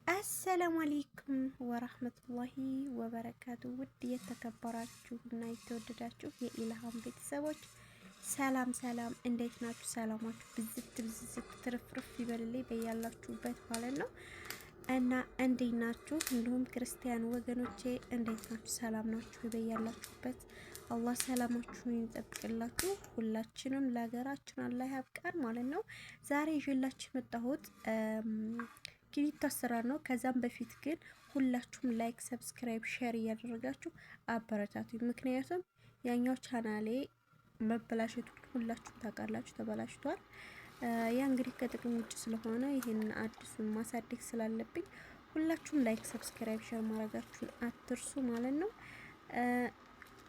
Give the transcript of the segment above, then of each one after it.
አሰላሙ አለይኩም ወራህመቱላሂ ወበረካቱ። ውድ የተከበራችሁ እና የተወደዳችሁ የኢልሃም ቤተሰቦች ሰላም ሰላም፣ እንዴት ናችሁ? ሰላማችሁ ብዝት ትርፍርፍ ይበልልኝ በያላችሁበት ማለት ነው እና እንዴት ናችሁ? እንዲሁም ክርስቲያን ወገኖቼ እንዴት ናችሁ? ሰላም ናችሁ በያላችሁበት? አላህ ሰላማችሁን ይጠብቅላችሁ። ሁላችንም ለሀገራችን አላህ ያብቃን ማለት ነው። ዛሬ ይዤላችሁ የመጣሁት ኪኒቶ አሰራር ነው። ከዛም በፊት ግን ሁላችሁም ላይክ፣ ሰብስክራይብ፣ ሼር እያደረጋችሁ አበረታቱኝ። ምክንያቱም ያኛው ቻናሌ መበላሸቱ ሁላችሁም ታውቃላችሁ፣ ተበላሽቷል። ያ እንግዲህ ከጥቅም ውጭ ስለሆነ ይሄንን አዲሱን ማሳደግ ስላለብኝ ሁላችሁም ላይክ፣ ሰብስክራይብ፣ ሼር ማድረጋችሁን አትርሱ ማለት ነው።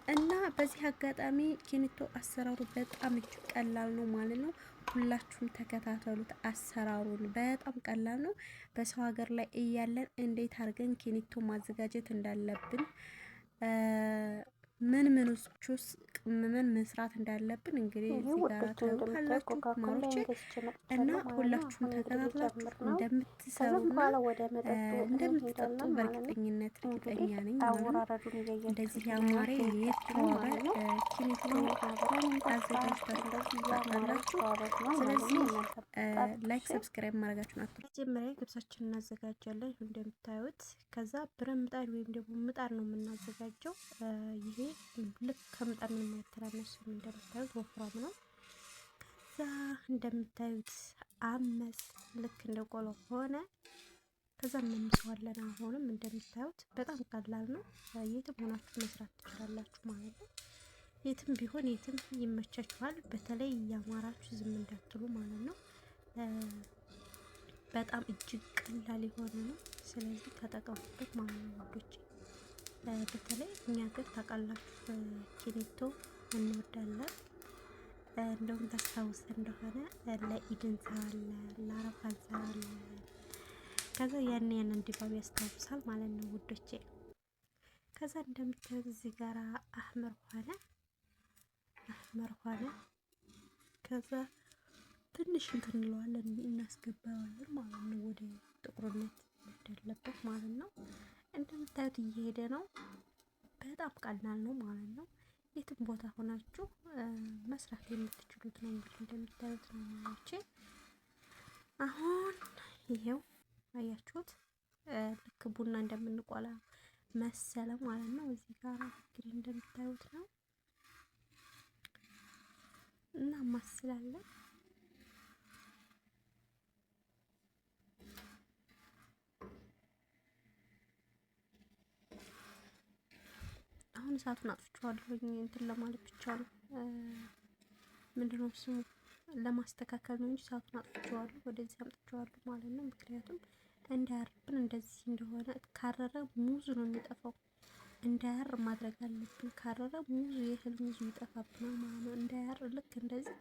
እና በዚህ አጋጣሚ ኪኒቶ አሰራሩ በጣም እጅግ ቀላል ነው ማለት ነው። ሁላችሁም ተከታተሉት። አሰራሩን በጣም ቀላል ነው። በሰው ሀገር ላይ እያለን እንዴት አድርገን ኪኒቶ ማዘጋጀት እንዳለብን ምን መስራት እንዳለብን እንግዲህ እዚህ ጋር ታውቃላችሁ ማሮቼ። እና ሁላችሁም ተከታትላችሁ እንደምትሰሩና እንደምትጠጡ በእርግጠኝነት እርግጠኛ ነኝ። እንደዚህ ያማረ የተዋበ ኪኒቶ አዘጋጅታችሁ ታውቃላችሁ። ስለዚህ ላይክ፣ ሰብስክራይብ ማድረጋችሁን አትርሱ። መጀመሪያ ገብሳችንን እናዘጋጃለን እንደምታዩት። ከዛ ብረት ምጣድ ወይም ደግሞ ምጣድ ነው የምናዘጋጀው። ይሄ ልክ ከምጣድ ነው የማይተናነስም። እንደምታዩት ወፍራም ነው። ከዛ እንደምታዩት አመስ ልክ እንደ ቆሎ ሆነ። ከዛ እናምሰዋለን። አሁንም እንደምታዩት በጣም ቀላል ነው። የትም ሆናችሁ መስራት ትችላላችሁ ማለት ነው። የትም ቢሆን የትም ይመቻችኋል። በተለይ እያማራችሁ ዝም እንዳትሉ ማለት ነው። በጣም እጅግ ቀላል የሆነ ነው። ስለዚህ ተጠቀሙበት ማለት ነው ወዶች። በተለይ እኛ ሀገር ታውቃላችሁ ኪኒቶ እንወዳለን። እንደውም ታስታውስ እንደሆነ ለኢድ እንሰራለን፣ ለአረፋ እንሰራለን። ከዛ ያንን ድባብ ያስታውሳል ማለት ነው ውዶቼ። ከዛ እንደምታዩት እዚህ ጋር አህመር ሆነ። ከዛ ትንሽ እንትን እንለዋለን እናስገባዋለን ማለት ነው፣ ወደ ጥቁርነት ያለበት ማለት ነው። እንደምታዩት እየሄደ ነው። በጣም ቀላል ነው ማለት ነው። የትም ቦታ ሆናችሁ መስራት የምትችሉት ነው። እንግዲህ እንደምታዩት ነው ማለት አሁን ይሄው አያችሁት፣ ልክ ቡና እንደምንቆላ መሰለ ማለት ነው። እዚህ ጋር እንግዲህ እንደምታዩት ነው እና ማስላለን አሁን እሳቱን አጥፍቼዋለሁ። እንትን ለማለት ብቻ ነው፣ ምንድነው ስሙ ለማስተካከል ነው እንጂ እሳቱን አጥፍቼዋለሁ። ወደዚህ አምጥቼዋለሁ ማለት ነው። ምክንያቱም እንዳያርብን፣ እንደዚህ እንደሆነ ካረረ ሙዙ ነው የሚጠፋው። እንዳያር ማድረግ አለብን። ካረረ ሙዙ የእህል ሙዙ ይጠፋብናል ማለት ነው። እንዳያር ልክ እንደዚህ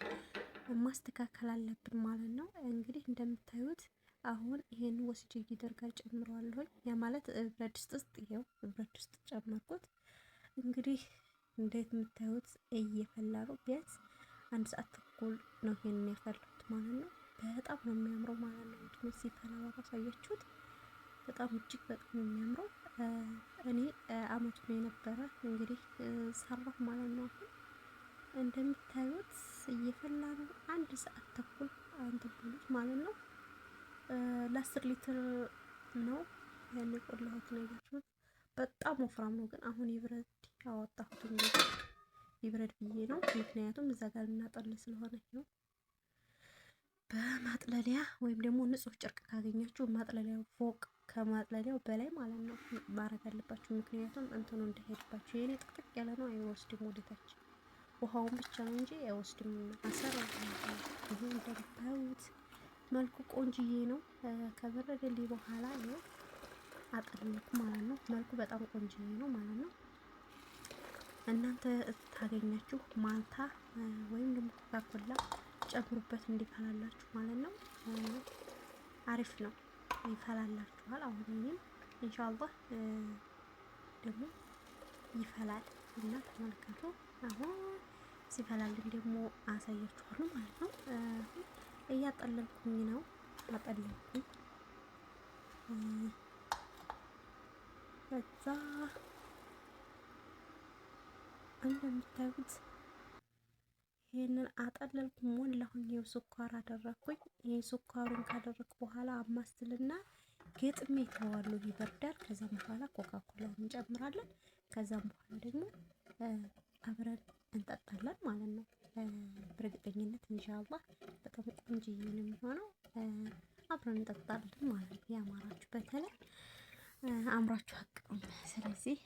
ማስተካከል አለብን ማለት ነው። እንግዲህ እንደምታዩት አሁን ይሄን ወስጄ ይደርጋ ጨምረዋለሁ። ያ ማለት ብረት ድስት ውስጥ ይሄው ብረት ድስት ጨመርኩት። እንግዲህ እንዴት የምታዩት እየፈላ ነው። ቢያንስ 1 ሰዓት ተኩል ነው ይሄንን ያፈላሁት ማለት ነው። በጣም ነው የሚያምረው ማለት ነው። እንዴት ሲፈላ አሳያችሁት። በጣም እጅግ በጣም ነው የሚያምረው። እኔ አመቱ ነው የነበረ እንግዲህ ሰራሁ ማለት ነው። እንደምታዩት እየፈላ ነው። 1 ሰዓት ተኩል አንተ ብሉት ማለት ነው። ለ10 ሊትር ነው ያን የቆላሁት ነው። በጣም ወፍራም ነው። ግን አሁን ይብረድ ያወጣሁት እንግዲህ ይብረድ ብዬ ነው። ምክንያቱም እዛ ጋር ልናጠል ስለሆነ ነው። በማጥለሊያ ወይም ደግሞ ንጹህ ጨርቅ ካገኛችሁ ማጥለሊያው ፎቅ ከማጥለሊያው በላይ ማለት ነው ማድረግ አለባችሁ። ምክንያቱም እንትኑ እንዳይሄድባችሁ። የኔ ጥቅጥቅ ያለ ነው፣ አይወስድም ወደታች። ውሃውን ብቻ ነው እንጂ አይወስድም። አሰራ ይሄ እንደምታዩት መልኩ ቆንጅዬ ነው። ከበረደልኝ በኋላ ነው አጥልኩ ማለት ነው። መልኩ በጣም ቆንጅዬ ነው ማለት ነው። እናንተ ታገኛችሁ ማልታ ወይም ደግሞ ኮካኮላ ጨምሩበት እንዲፈላላችሁ ማለት ነው። አሪፍ ነው፣ ይፈላላችኋል። አሁን እኔም ኢንሻአላህ ደግሞ ይፈላል እና ተመልከቱ። አሁን ሲፈላልን ደግሞ አሳያችኋለሁ ማለት ነው። እያጠለልኩኝ ነው። አጠለልኩኝ ከዛ እንደምታዩት ይሄንን አጠለልኩ ሞላሁኝ። ይኸው ስኳር አደረኩኝ። ይሄ ስኳሩን ካደረኩ በኋላ አማስልና ግጥሜ ተዋለሁ ይበርዳል። ከዛም በኋላ ኮካኮላውን እንጨምራለን። ከዛም በኋላ ደግሞ አብረን እንጠጣለን ማለት ነው። በእርግጠኝነት ኢንሻአላህ በጣም ቆንጆ ነው የሚሆነው። አብረን እንጠጣለን ማለት ነው። ያማራችሁ በተለይ አምራችሁ አቅም። ስለዚህ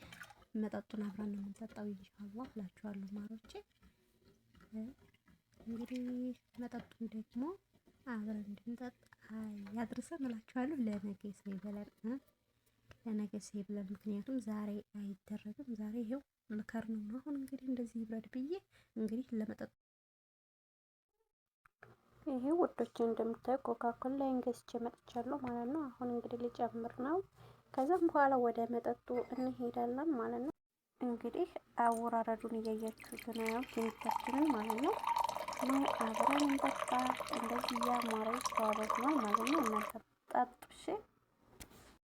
መጠጡን አብረን ነው የምንጠጣው ኢንሻአላህ እላችኋለሁ ማሮቼ። እንግዲህ መጠጡን ደግሞ አብረን እንድንጠጣ ያድርሰን እላችኋለሁ። ለነገ ሳይበለን ለነገ ሳይበለን፣ ምክንያቱም ዛሬ አይደረግም። ዛሬ ይሄው ምከር ነው። አሁን እንግዲህ እንደዚህ ይብረድ ብዬ እንግዲህ ለመጠጥ ይሄ ውዶች እንደምታዩ ኮካኮላ ላይ ገዝቼ መጥቻለሁ ማለት ነው። አሁን እንግዲህ ልጨምር ነው። ከዛም በኋላ ወደ መጠጡ እንሄዳለን ማለት ነው። እንግዲህ አወራረዱን እያያችሁት ነው ትንታችንን ማለት ነው። አብረን እንጠጣ። እንደዚህ ያማረ ተዋበድ ነው ማለት ነው። እናንተ ጠጡ እሺ።